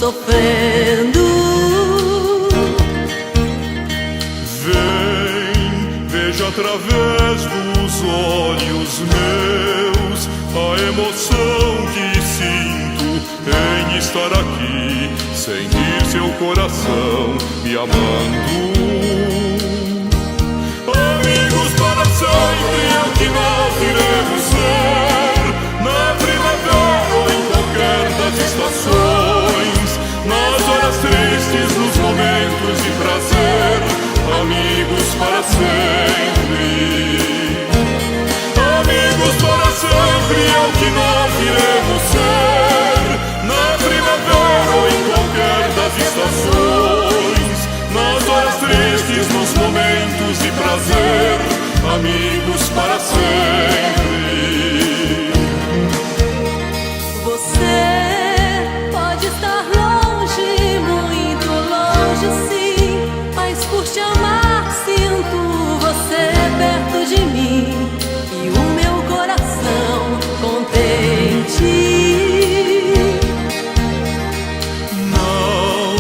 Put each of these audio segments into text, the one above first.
sofrendo. Vem, veja através dos olhos meus a emoção que sinto em estar aqui, sentir seu coração me amando. Amigos para sempre é o que nós iremos ser, na primavera ou em qualquer das estações, nas horas tristes, nos momentos de prazer, amigos para sempre. Amigos para sempre é o que nós iremos ser, na primavera ou em qualquer das estações, nas horas tristes, nos momentos de prazer, amigos para sempre. Você pode estar longe, muito longe sim, mas por te amar sinto você perto de mim e o meu coração contente. Não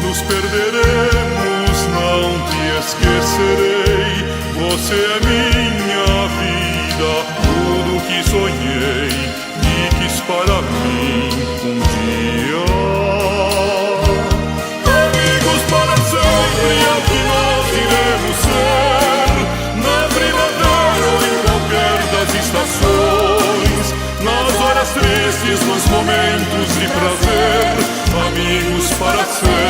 nos perderemos, não te esquecerei. Você é minha vida, tudo que sonhei e quis para mim um dia. Amigos para sempre é o que nós iremos ser, na primavera ou em qualquer das estações, nas horas tristes, nos momentos de prazer, amigos para sempre.